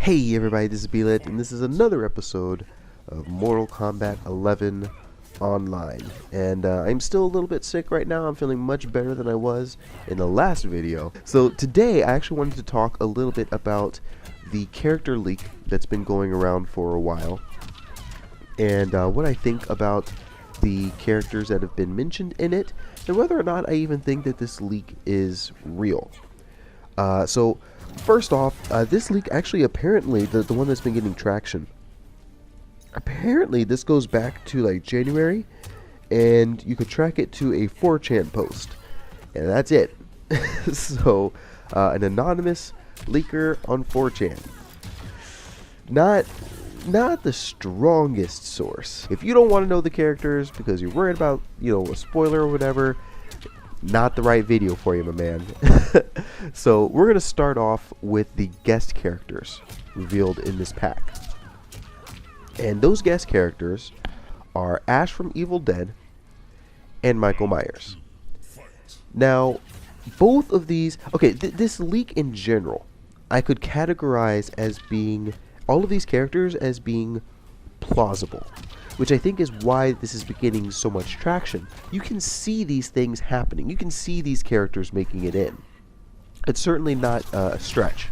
Hey everybody, this is Guile, and this is another episode of Mortal Kombat 11 Online. And I'm still a little bit sick right now. I'm feeling much better than I was in the last video. So today I actually wanted to talk a little bit about the character leak that's been going around for a while, and what I think about the characters that have been mentioned in it, and whether or not I even think that this leak is real. So first off, this leak actually apparently, the one that's been getting traction, apparently this goes back to like January, and you could track it to a 4chan post, and that's it. So an anonymous leaker on 4chan. Not the strongest source. If you don't want to know the characters because you're worried about, a spoiler or whatever, not the right video for you, my man. So we're going to start off with the guest characters revealed in this pack. And those guest characters are Ash from Evil Dead and Michael Myers. Now, both of these... Okay, this leak in general, I could categorize as being... all of these characters as being plausible, which I think is why this is beginning so much traction. You can see these things happening. You can see these characters making it in. It's certainly not a stretch.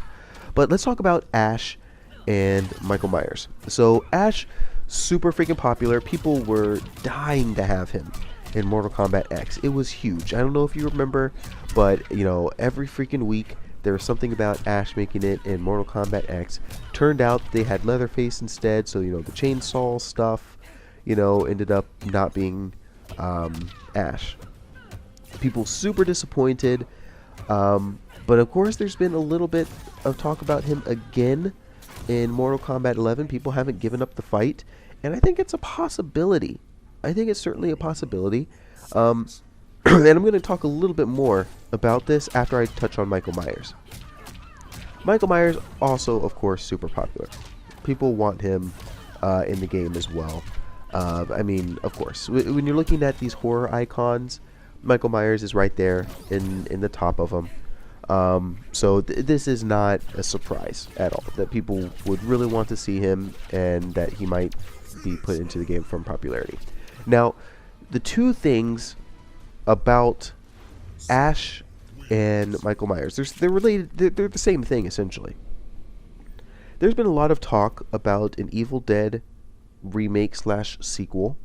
But let's talk about Ash and Michael Myers. So Ash, super freaking popular. People were dying to have him in Mortal Kombat X. It was huge. I don't know if you remember, but every freaking week there was something about Ash making it in Mortal Kombat X. Turned out they had Leatherface instead, so the chainsaw stuff ended up not being Ash. People super disappointed, but of course there's been a little bit of talk about him again in Mortal Kombat 11. People haven't given up the fight, and I think it's a possibility. I think it's certainly a possibility. And I'm going to talk a little bit more about this after I touch on Michael Myers. Michael Myers also, of course, super popular. People want him in the game as well. I mean, of course, when you're looking at these horror icons, Michael Myers is right there in the top of them. So this is not a surprise at all that people would really want to see him and that he might be put into the game from popularity. Now, the two things about Ash and Michael Myers, they're related. They're the same thing essentially. There's been a lot of talk about an Evil Dead remake / sequel,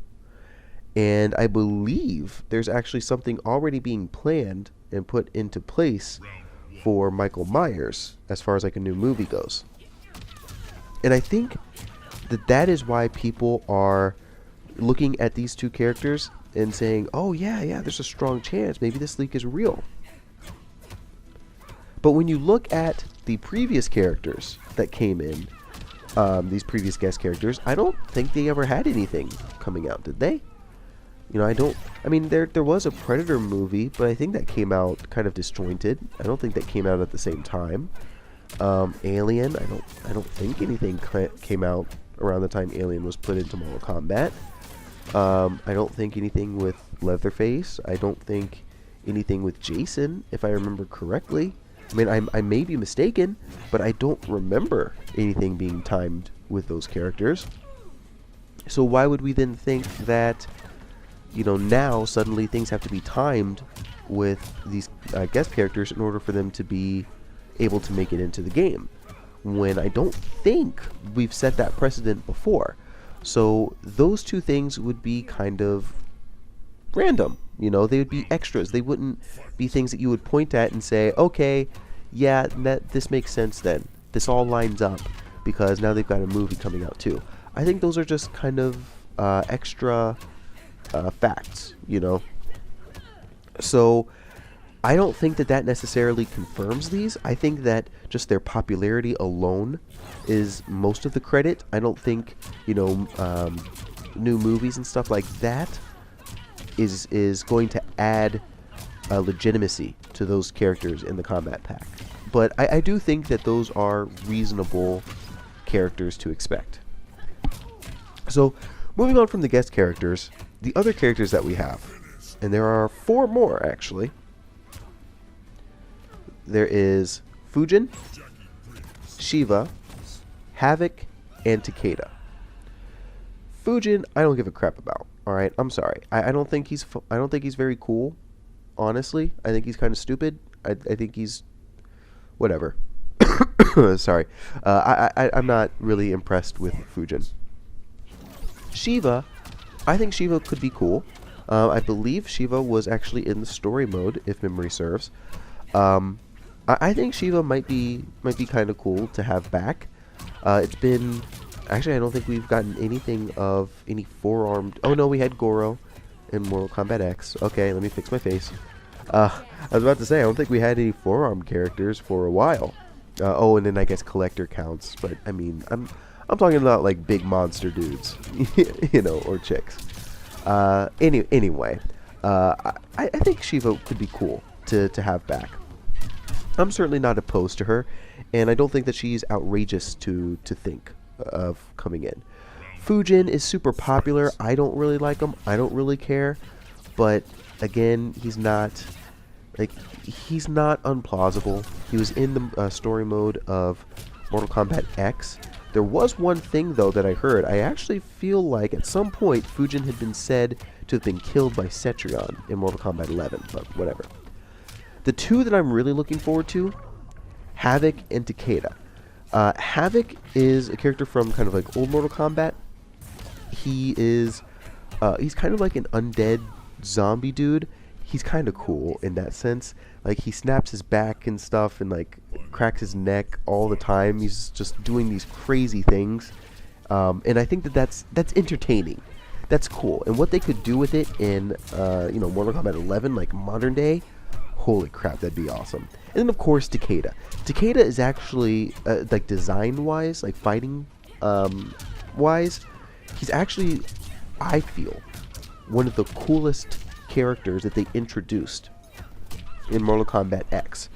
and I believe there's actually something already being planned and put into place for Michael Myers as far as like a new movie goes. And I think that is why people are looking at these two characters and saying, oh yeah, there's a strong chance maybe this leak is real. But when you look at the previous characters that came in, these previous guest characters, I don't think they ever had anything coming out, did they? I mean, there was a Predator movie, but I think that came out kind of disjointed. I don't think that came out at the same time. Alien, I don't think anything came out around the time Alien was put into Mortal Kombat. I don't think anything with Leatherface. I don't think anything with Jason, if I remember correctly. I mean, I may be mistaken, but I don't remember anything being timed with those characters. So why would we then think that, now suddenly things have to be timed with these guest characters in order for them to be able to make it into the game, when I don't think we've set that precedent before. So those two things would be kind of random. They would be extras. They wouldn't be things that you would point at and say, okay, yeah, this makes sense then. This all lines up because now they've got a movie coming out too. I think those are just kind of extra facts, So I don't think that necessarily confirms these. I think that just their popularity alone is most of the credit. I don't think, new movies and stuff like that is going to add legitimacy to those characters in the combat pack. But I do think that those are reasonable characters to expect. So, moving on from the guest characters, the other characters that we have, and there are 4 more actually. There is Fujin, Shiva, Havoc, and Takeda. Fujin, I don't give a crap about. All right, I'm sorry. I don't think he's very cool. Honestly, I think he's kind of stupid. I think he's whatever. Sorry. I'm not really impressed with Fujin. Shiva, I think Shiva could be cool. I believe Shiva was actually in the story mode, if memory serves. I think Shiva might be kind of cool to have back. It's been actually, I don't think we've gotten anything of any four-armed. Oh no, we had Goro in Mortal Kombat X. Okay, let me fix my face. I was about to say, I don't think we had any four-armed characters for a while. Oh, and then I guess collector counts, but I mean, I'm talking about like big monster dudes, you know, or chicks. Anyway, I think Shiva could be cool to have back. I'm certainly not opposed to her, and I don't think that she's outrageous to think of coming in. Fujin is super popular. I don't really like him. I don't really care, but again, he's not unplausible. He was in the story mode of Mortal Kombat X. There was one thing though that I heard. I actually feel like at some point Fujin had been said to have been killed by Cetrion in Mortal Kombat 11, but whatever. The two that I'm really looking forward to, Havoc and Takeda. Havoc is a character from kind of like old Mortal Kombat. He's kind of like an undead zombie dude. He's kind of cool in that sense. Like, he snaps his back and stuff and like cracks his neck all the time. He's just doing these crazy things, and I think that's entertaining. That's cool. And what they could do with it in Mortal Kombat 11, like modern day, holy crap, that'd be awesome. And then of course Takeda. Takeda is actually like design wise, like fighting wise, he's actually, I feel, one of the coolest characters that they introduced in Mortal Kombat X.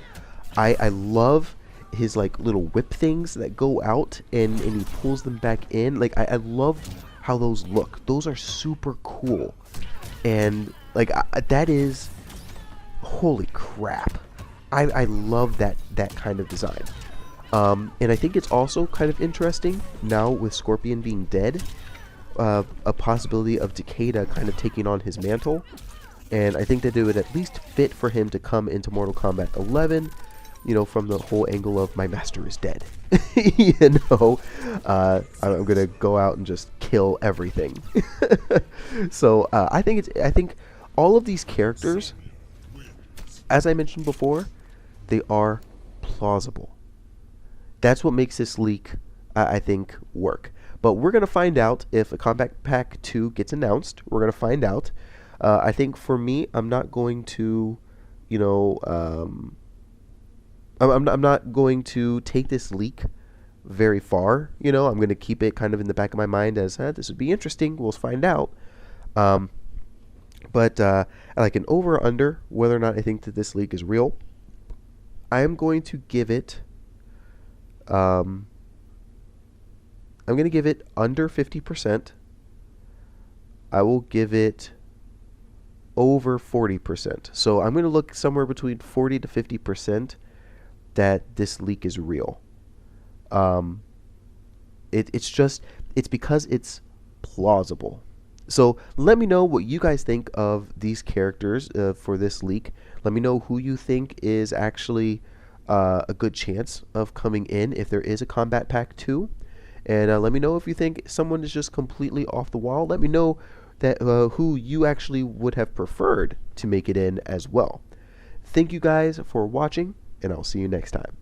I love his like little whip things that go out and he pulls them back in. Like I love how those look. Those are super cool. And like that is, holy crap. I love that kind of design. And I think it's also kind of interesting now with Scorpion being dead, a possibility of Takeda kind of taking on his mantle. And I think that it would at least fit for him to come into Mortal Kombat 11, you know, from the whole angle of my master is dead. You know, I'm gonna go out and just kill everything. So I think all of these characters, as I mentioned before, they are plausible. That's what makes this leak, I think, work. But we're gonna find out if a Kombat Pack 2 gets announced. We're gonna find out. I think for me, I'm not going to, you know, I'm not going to take this leak very far. You know, I'm going to keep it kind of in the back of my mind as this would be interesting. We'll find out. But like an over or under, whether or not I think that this leak is real, I am going to give it. I'm going to give it under 50%. I will give it over 40%. So I'm going to look somewhere between 40 to 50% that this leak is real. It's because it's plausible. So let me know what you guys think of these characters for this leak. Let me know who you think is actually a good chance of coming in if there is a Kombat Pack 2. And let me know if you think someone is just completely off the wall. Let me know that who you actually would have preferred to make it in as well. Thank you guys for watching, and I'll see you next time.